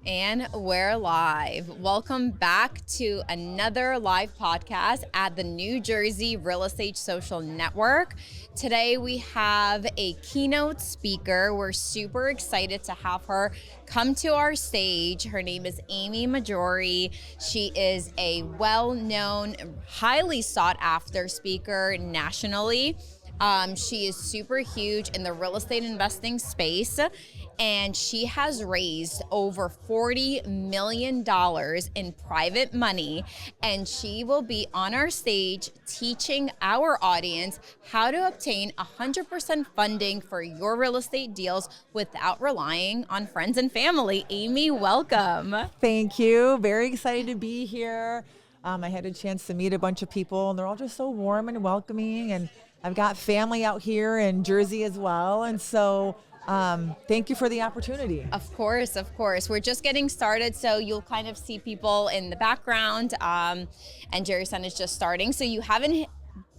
And we're live. Welcome back to another live podcast at the New Jersey Real Estate Social Network. Today we have a keynote speaker. We're super excited to have her come to our stage. Her name is Amy Mahjoory. She is a well-known, highly sought-after speaker nationally. She is super huge in the real estate investing space, and she has raised over $40 million in private money, and she will be on our stage teaching our audience how to obtain 100% funding for your real estate deals without relying on friends and family. Amy, welcome. Thank you. Very excited to be here. I had a chance to meet a bunch of people, and they're all just so warm and welcoming, and I've got family out here in Jersey as well, and so thank you for the opportunity. Of course. We're just getting started, so you'll kind of see people in the background, and NJRESN is just starting, so you haven't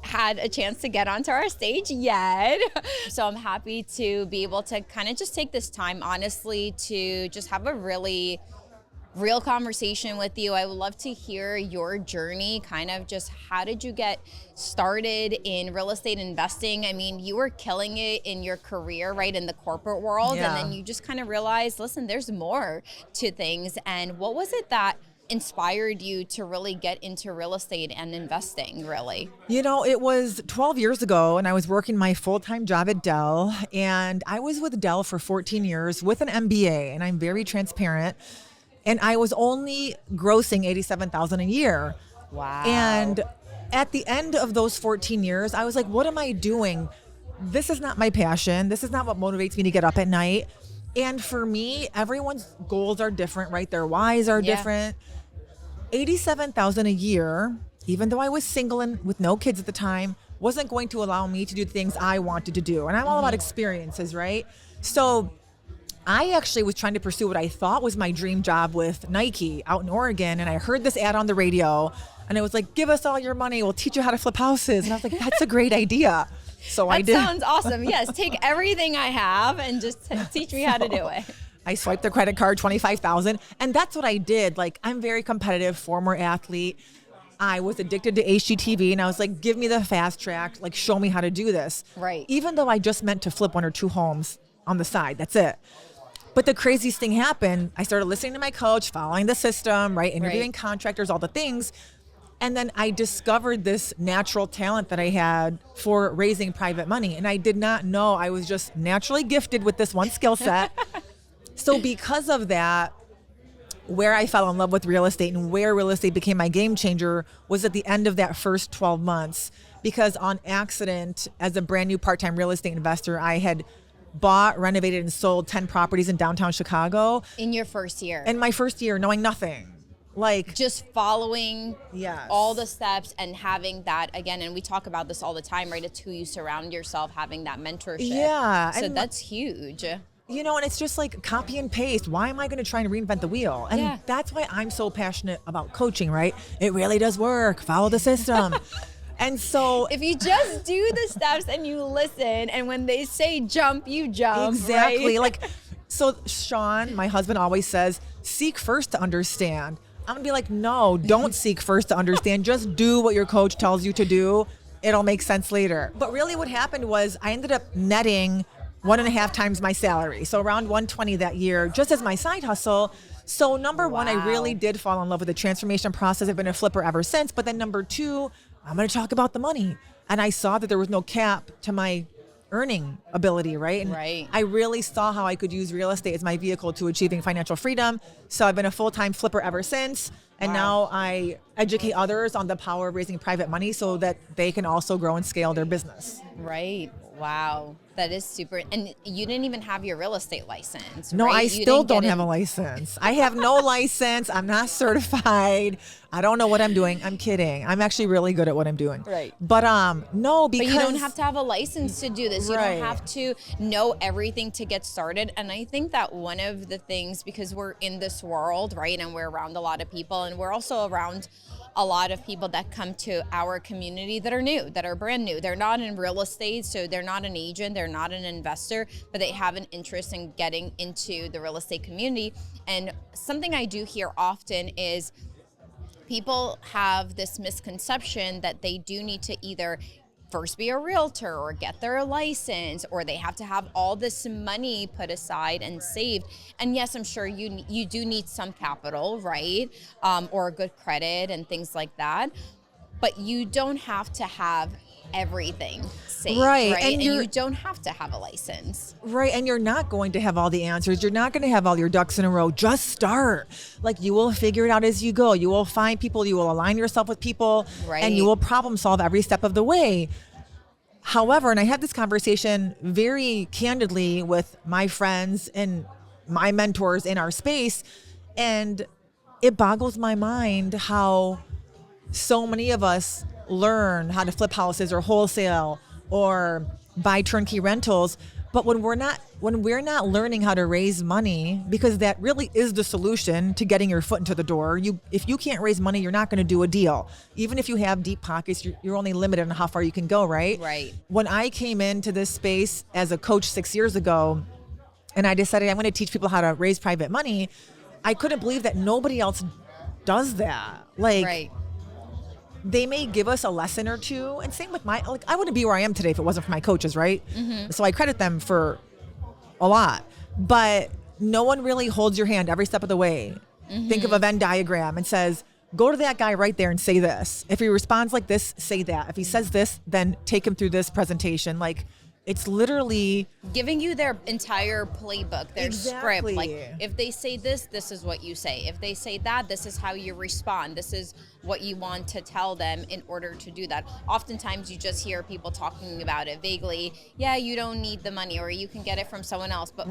had a chance to get onto our stage yet. So I'm happy to be able to kind of just take this time, honestly, to just have a really real conversation with you. I would love to hear your journey, kind of just how did you get started in real estate investing? I mean, you were killing it in your career, right, in the corporate world, Yeah. and then you just kind of realized, listen, there's more to things. And what was it that inspired you to really get into real estate and investing, really? You know, it was 12 years ago, and I was working my full-time job at Dell, and I was with Dell for 14 years with an MBA, and I'm very transparent. And I was only grossing $87,000 a year. Wow. And at the end of those 14 years, I was like, what am I doing? This is not my passion. This is not what motivates me to get up at night. And for me, everyone's goals are different, right? Their whys are different. $87,000 a year, even though I was single and with no kids at the time, wasn't going to allow me to do the things I wanted to do. And I'm all about experiences, right? So I actually was trying to pursue what I thought was my dream job with Nike out in Oregon. And I heard this ad on the radio, and it was like, give us all your money. We'll teach you how to flip houses. And I was like, that's a great idea. So I did. That sounds awesome. Yes, take everything I have and just teach me how to do it. I swiped their credit card, $25,000. And that's what I did. Like, I'm very competitive, former athlete. I was addicted to HGTV, and I was like, give me the fast track, like, show me how to do this. Right. Even though I just meant to flip 1 or 2 homes on the side. That's it. But the craziest thing happened. I started listening to my coach, following the system, right? Interviewing contractors, all the things. And then I discovered this natural talent that I had for raising private money. And I did not know I was just naturally gifted with this one skill set. So because of that, where I fell in love with real estate and where real estate became my game changer was at the end of that first 12 months. Because on accident, as a brand new part-time real estate investor, I had bought, renovated, and sold 10 properties in downtown Chicago. In your first year? In my first year, knowing nothing. Like, just following yes, all the steps and having that, again, and we talk about this all the time, right? It's who you surround yourself, having that mentorship. Yeah. So and that's huge. You know, and it's just like copy and paste. Why am I going to try and reinvent the wheel? And that's why I'm so passionate about coaching, right? It really does work. Follow the system. And so if you just do the steps and you listen, and when they say jump, you jump. Exactly. Right? Like, so Sean, my husband, always says, seek first to understand. I'm gonna be like, no, don't seek first to understand. Just do what your coach tells you to do. It'll make sense later. But really what happened was I ended up netting 1.5 times my salary. So around 120 that year, just as my side hustle. So number one, I really did fall in love with the transformation process. I've been a flipper ever since. But then number two, I'm going to talk about the money. And I saw that there was no cap to my earning ability, right? And I really saw how I could use real estate as my vehicle to achieving financial freedom. So I've been a full-time flipper ever since. And now I educate others on the power of raising private money so that they can also grow and scale their business. Right. Wow. That is super. And you didn't even have your real estate license. No, right? I still don't have a license. I have no license. I'm not certified. I don't know what I'm doing. I'm kidding. I'm actually really good at what I'm doing. Right. But no, because but you don't have to have a license to do this. You Right. don't have to know everything to get started. And I think that one of the things, because we're in this world, right, and we're around a lot of people, and we're also around a lot of people that come to our community that are new, that are brand new. They're not in real estate, so they're not an agent, they're not an investor, but they have an interest in getting into the real estate community. And something I do hear often is people have this misconception that they do need to either first be a realtor or get their license, or they have to have all this money put aside and saved. And yes, I'm sure you do need some capital, right? Or good credit and things like that. But you don't have to have everything saved, right? And you don't have to have a license. Right, and you're not going to have all the answers. You're not going to have all your ducks in a row. Just start. Like, you will figure it out as you go. You will find people, you will align yourself with people, and you will problem solve every step of the way. However, and I had this conversation very candidly with my friends and my mentors in our space, and it boggles my mind how so many of us learn how to flip houses or wholesale or buy turnkey rentals, but when we're not learning how to raise money, because that really is the solution to getting your foot into the door. If you can't raise money, you're not going to do a deal. Even if you have deep pockets, you're only limited on how far you can go, right? Right. When I came into this space as a coach 6 years ago, and I decided I'm going to teach people how to raise private money, I couldn't believe that nobody else does that. Like, they may give us a lesson or two, and same with I wouldn't be where I am today if it wasn't for my coaches, right? Mm-hmm. So I credit them for a lot, but no one really holds your hand every step of the way. Mm-hmm. Think of a Venn diagram and says, go to that guy right there and say this. If he responds like this, say that. If he says this, then take him through this presentation. Like, it's literally giving you their entire playbook, their script. Like, if they say this, this is what you say. If they say that, this is how you respond. This is what you want to tell them in order to do that. Oftentimes you just hear people talking about it vaguely. Yeah, you don't need the money, or you can get it from someone else. But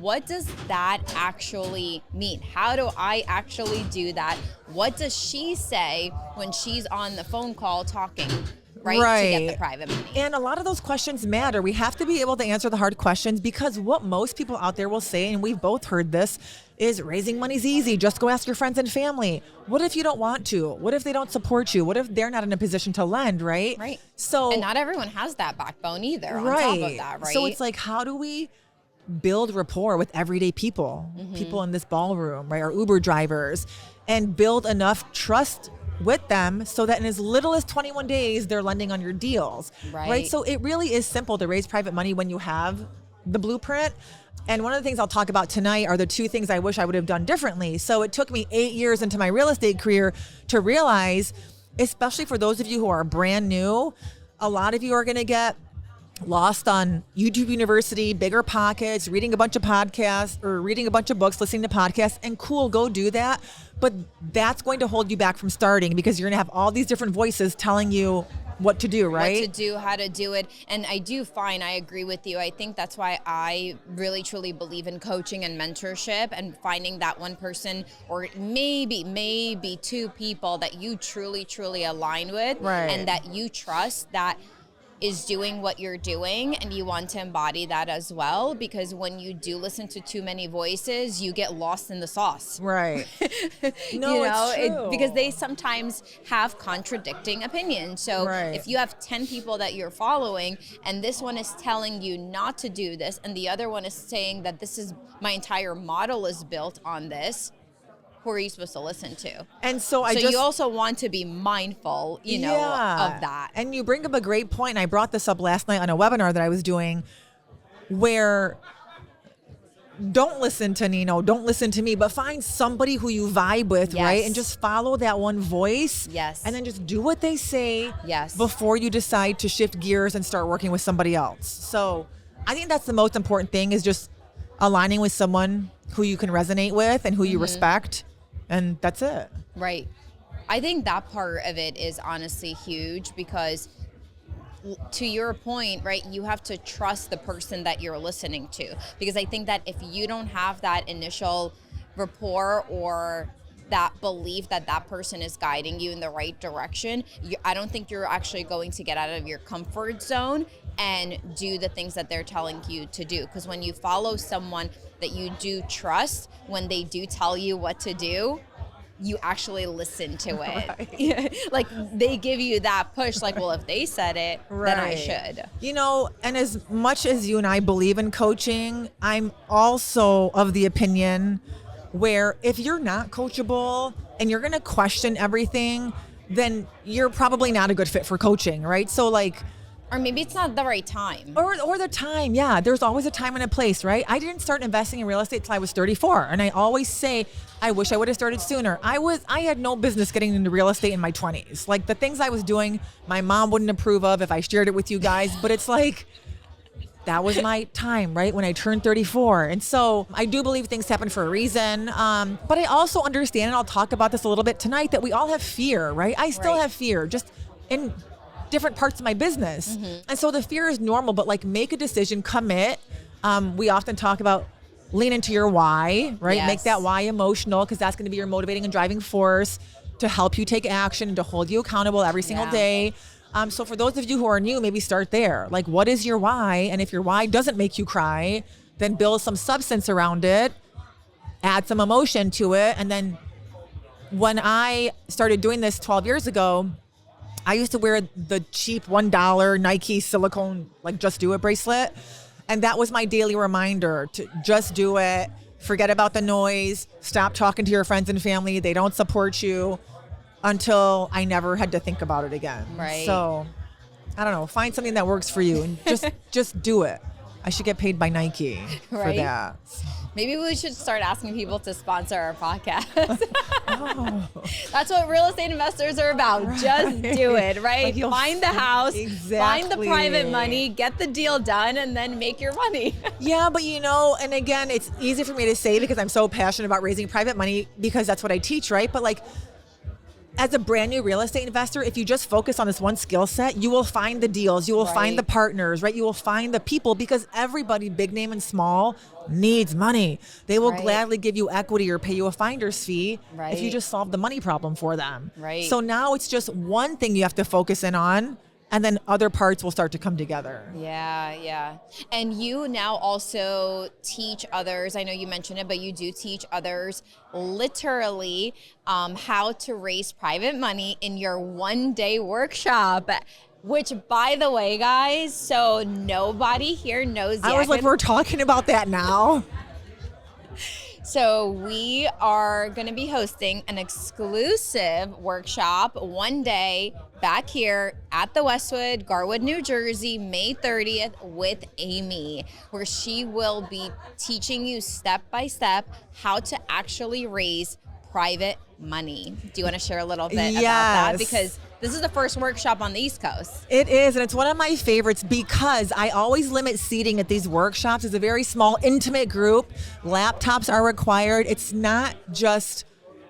what does that actually mean? How do I actually do that? What does she say when she's on the phone call talking? Right, to get the private money. And a lot of those questions matter. We have to be able to answer the hard questions, because what most people out there will say, and we've both heard this, is raising money's easy. Just go ask your friends and family. What if you don't want to? What if they don't support you? What if they're not in a position to lend, right? Right. So, and not everyone has that backbone either on top of that, right? So it's like, how do we build rapport with everyday people, people in this ballroom, right? Or Uber drivers, and build enough trust with them so that in as little as 21 days, they're lending on your deals, right? So it really is simple to raise private money when you have the blueprint. And one of the things I'll talk about tonight are the two things I wish I would have done differently. So it took me 8 years into my real estate career to realize, especially for those of you who are brand new, a lot of you are going to get lost on YouTube University, Bigger Pockets, reading a bunch of podcasts or reading a bunch of books, listening to podcasts, and cool, go do that. But that's going to hold you back from starting, because you're going to have all these different voices telling you what to do, right? What to do, how to do it. And I agree with you. I think that's why I really truly believe in coaching and mentorship, and finding that one person, or maybe two people that you truly align with, and that you trust, that is doing what you're doing, and you want to embody that as well, because when you do listen to too many voices, you get lost in the sauce. Right. No, it's true. Because they sometimes have contradicting opinions. So if you have 10 people that you're following, and this one is telling you not to do this, and the other one is saying that this is my entire model is built on this, who are you supposed to listen to? And so you also want to be mindful, of that. And you bring up a great point. And I brought this up last night on a webinar that I was doing, where don't listen to Nino, don't listen to me, but find somebody who you vibe with, right? And just follow that one voice. Yes. And then just do what they say. Yes. Before you decide to shift gears and start working with somebody else. So I think that's the most important thing, is just aligning with someone who you can resonate with and who you respect. And that's it. Right. I think that part of it is honestly huge, because to your point, right, you have to trust the person that you're listening to. Because I think that if you don't have that initial rapport, or that belief that that person is guiding you in the right direction, I don't think you're actually going to get out of your comfort zone and do the things that they're telling you to do. Because when you follow someone that you do trust, when they do tell you what to do, you actually listen to it. Like they give you that push, like, well, if they said it, then I should. You know, and as much as you and I believe in coaching, I'm also of the opinion where if you're not coachable and you're going to question everything, then you're probably not a good fit for coaching, right? So like, or maybe it's not the right time. Or the time, yeah. There's always a time and a place, right? I didn't start investing in real estate till I was 34. And I always say, I wish I would have started sooner. I had no business getting into real estate in my 20s. Like the things I was doing, my mom wouldn't approve of if I shared it with you guys. But it's like, that was my time, right? When I turned 34. And so I do believe things happen for a reason. But I also understand, and I'll talk about this a little bit tonight, that we all have fear, right? I still have fear, just in different parts of my business. And so the fear is normal, but like make a decision, commit. We often talk about lean into your why, right? Yes. Make that why emotional, because that's going to be your motivating and driving force to help you take action and to hold you accountable every single day. So for those of you who are new, maybe start there. Like, what is your why? And if your why doesn't make you cry, then build some substance around it, add some emotion to it. And then when I started doing this 12 years ago, I used to wear the cheap $1 Nike silicone, like Just Do It bracelet. And that was my daily reminder to just do it. Forget about the noise. Stop talking to your friends and family. They don't support you, until I never had to think about it again. Right. So I don't know, find something that works for you and just do it. I should get paid by Nike for that. Maybe we should start asking people to sponsor our podcast. That's what real estate investors are about. Right. Just do it, right? Like find the house, find the private money, get the deal done, and then make your money. Yeah, but you know, and again, it's easy for me to say because I'm so passionate about raising private money because that's what I teach, right? But like, as a brand new real estate investor, if you just focus on this one skill set, you will find the deals, you will find the partners, right? You will find the people, because everybody, big name and small, needs money. They will gladly give you equity or pay you a finder's fee if you just solve the money problem for them. Right. So now it's just one thing you have to focus in on, and then other parts will start to come together. Yeah. And you now also teach others. I know you mentioned it, but you do teach others literally how to raise private money in your one-day workshop. Which, by the way, guys, so nobody here knows yet. I was like, we're talking about that now. So we are going to be hosting an exclusive workshop one day back here at the Westwood, Garwood, New Jersey, May 30th with Amy, where she will be teaching you step by step how to actually raise private money. Do you want to share a little bit about that? Because this is the first workshop on the East Coast. It is, and it's one of my favorites because I always limit seating at these workshops. It's a very small, intimate group. Laptops are required. It's not just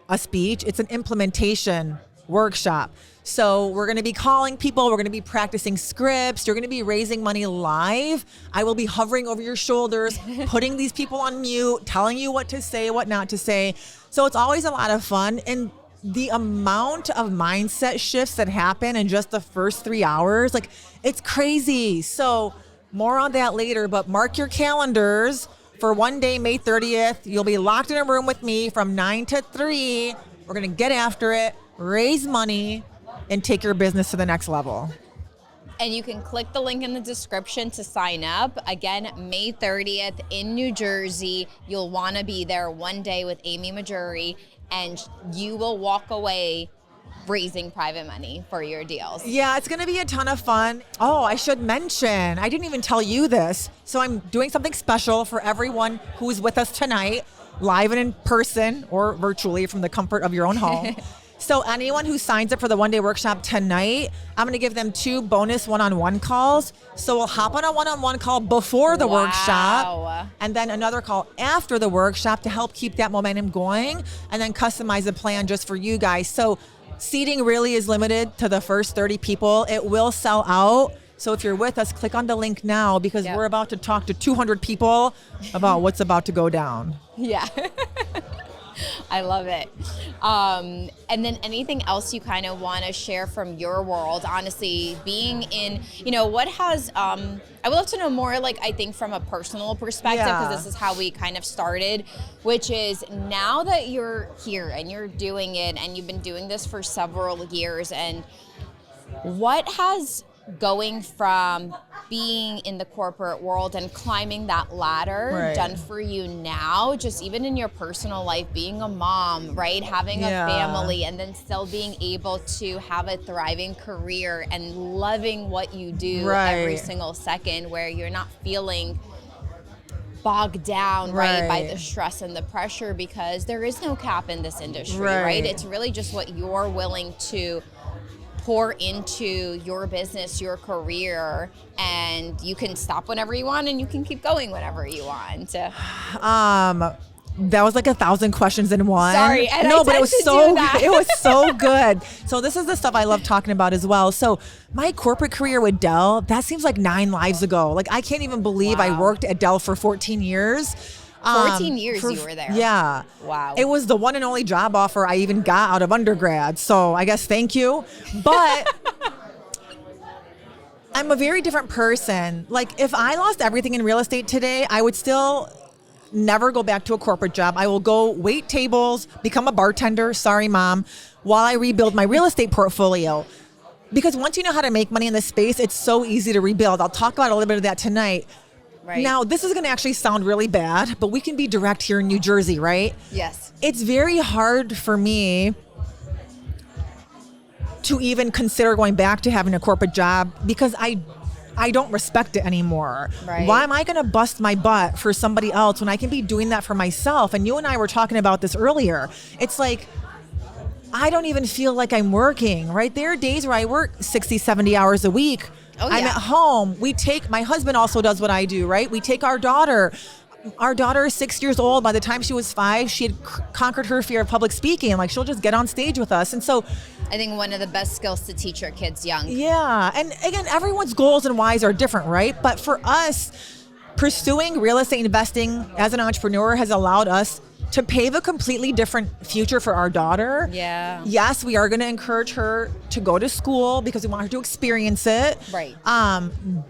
a speech, it's an implementation workshop. So we're going to be calling people. We're going to be practicing scripts. You're going to be raising money live. I will be hovering over your shoulders, putting these people on mute, telling you what to say, what not to say. So it's always a lot of fun. And the amount of mindset shifts that happen in just the first 3 hours, like, it's crazy. So more on that later, but mark your calendars for one day, May 30th. You'll be locked in a room with me from 9 to 3. We're going to get after it, raise money, and take your business to the next level. And you can click the link in the description to sign up. Again, May 30th in New Jersey. You'll want to be there one day with Amy Mahjoory, and you will walk away raising private money for your deals. Yeah, it's going to be a ton of fun. Oh, I should mention, I didn't even tell you this. So I'm doing something special for everyone who's with us tonight, live and in person or virtually from the comfort of your own home. So anyone who signs up for the one-day workshop tonight, I'm going to give them 2 bonus one-on-one calls. So we'll hop on a one-on-one call before the workshop, and then another call after the workshop to help keep that momentum going, and then customize a plan just for you guys. So seating really is limited to the first 30 people. It will sell out. So if you're with us, click on the link now, because we're about to talk to 200 people about what's about to go down. Yeah. I love it. And then anything else you kind of want to share from your world, honestly, being in, what has, I would love to know more, like, I think from a personal perspective, because this is how we kind of started, which is now that you're here and you're doing it and you've been doing this for several years, and what has going from being in the corporate world and climbing that ladder done for you now, just even in your personal life, being a mom, right? Having a family, and then still being able to have a thriving career and loving what you do every single second, where you're not feeling bogged down by the stress and the pressure, because there is no cap in this industry, right? It's really just what you're willing to pour into your business, your career, and you can stop whenever you want and you can keep going whenever you want. That was like 1,000 questions in one. Sorry, and but it was so good. So this is the stuff I love talking about as well. So my corporate career with Dell, that seems like 9 lives ago. Like, I can't even believe I worked at Dell for 14 years. 14 years you were there. Yeah. Wow. It was the one and only job offer I even got out of undergrad. So I guess thank you. But I'm a very different person. Like, if I lost everything in real estate today, I would still never go back to a corporate job. I will go wait tables, become a bartender. Sorry, Mom. While I rebuild my real estate portfolio. Because once you know how to make money in this space, it's so easy to rebuild. I'll talk about a little bit of that tonight. Right. Now, this is going to actually sound really bad, but we can be direct here in New Jersey, right? Yes. It's very hard for me to even consider going back to having a corporate job, because I don't respect it anymore. Right. Why am I going to bust my butt for somebody else when I can be doing that for myself? And you and I were talking about this earlier. It's like, I don't even feel like I'm working, right? There are days where I work 60, 70 hours a week. I'm at home. My husband also does what I do, right? We take our daughter. Our daughter is 6 years old. By the time she was 5, she had conquered her fear of public speaking. Like, she'll just get on stage with us. And so I think one of the best skills to teach our kids young. Yeah. And again, everyone's goals and whys are different, right? But for us, pursuing real estate investing as an entrepreneur has allowed us to pave a completely different future for our daughter. Yeah. Yes, we are going to encourage her to go to school because we want her to experience it. Right.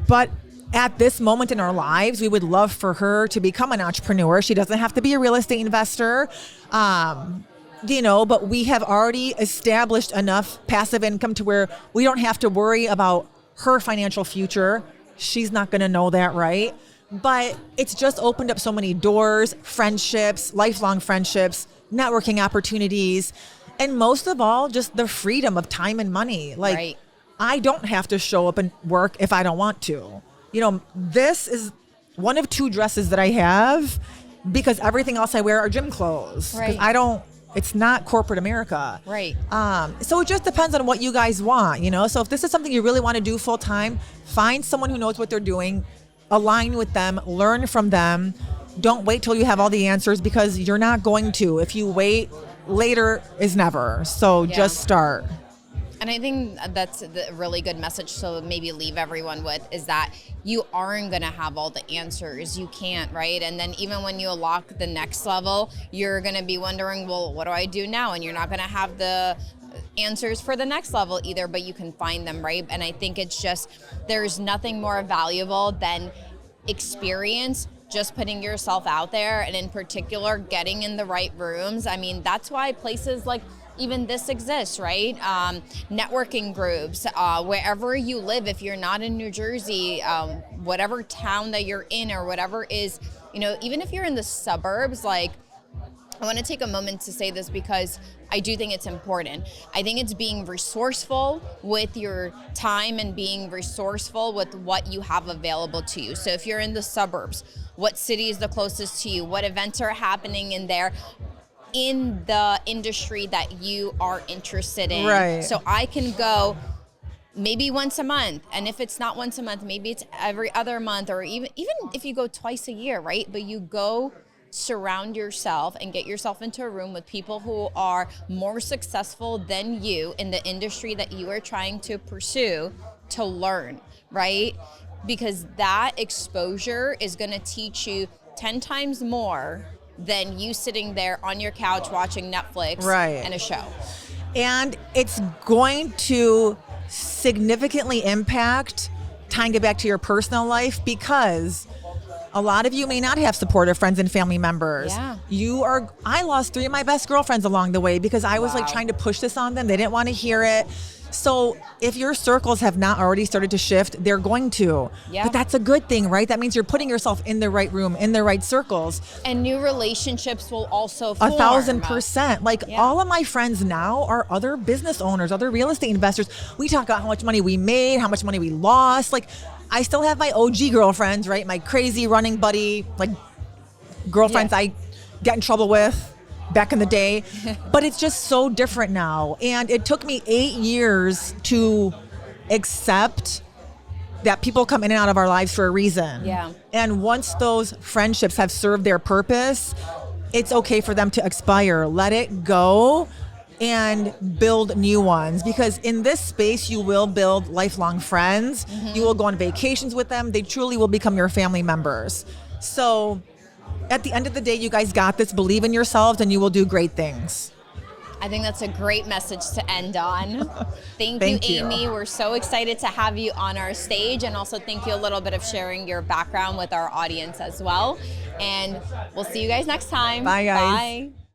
But at this moment in our lives, we would love for her to become an entrepreneur. She doesn't have to be a real estate investor. But we have already established enough passive income to where we don't have to worry about her financial future. She's not going to know that, right? But it's just opened up so many doors, friendships, lifelong friendships, networking opportunities, and most of all, just the freedom of time and money. Like, I don't have to show up and work if I don't want to. This is one of 2 dresses that I have, because everything else I wear are gym clothes. Because it's not corporate America. Right. So it just depends on what you guys want, So if this is something you really want to do full time, find someone who knows what they're doing, align with them, learn from them. Don't wait till you have all the answers, because you're not going to. If you wait, later is never. So just start. And I think that's a really good message to maybe leave everyone with, is that you aren't going to have all the answers. You can't, right? And then even when you unlock the next level, you're going to be wondering, well, what do I do now? And you're not going to have the answers for the next level either, but you can find them, right? And I think it's just, there's nothing more valuable than experience, just putting yourself out there, and in particular, getting in the right rooms. I mean, that's why places like even this exists, right? Networking groups, wherever you live, if you're not in New Jersey, whatever town that you're in or whatever is, even if you're in the suburbs, like, I want to take a moment to say this because I do think it's important. I think it's being resourceful with your time and being resourceful with what you have available to you. So if you're in the suburbs, what city is the closest to you? What events are happening in there? In the industry that you are interested in. Right. So I can go maybe once a month. And if it's not once a month, maybe it's every other month, or even if you go twice a year, right? But you go surround yourself and get yourself into a room with people who are more successful than you in the industry that you are trying to pursue, to learn, right? Because that exposure is going to teach you 10 times more than you sitting there on your couch watching Netflix and a show. And it's going to significantly impact tying it back to your personal life, because a lot of you may not have supportive friends and family members. I lost 3 of my best girlfriends along the way because I was like trying to push this on them. They didn't want to hear it. So if your circles have not already started to shift, they're going to. But that's a good thing, right? That means you're putting yourself in the right room, in the right circles. And new relationships will also form. 1,000%. Like all of my friends now are other business owners, other real estate investors. We talk about how much money we made, how much money we lost. Like I still have my OG girlfriends, right? My crazy running buddy, like girlfriends I get in trouble with back in the day, but it's just so different now. And it took me 8 years to accept that people come in and out of our lives for a reason. And once those friendships have served their purpose, it's okay for them to expire. Let it go and build new ones, because in this space you will build lifelong friends. You will go on vacations with them. They truly will become your family members. So at the end of the day, you guys got this. Believe in yourselves and you will do great things. I think that's a great message to end on. Thank you, Amy. We're so excited to have you on our stage, and also thank you a little bit of sharing your background with our audience as well. And we'll see you guys next time. Bye, guys. Bye.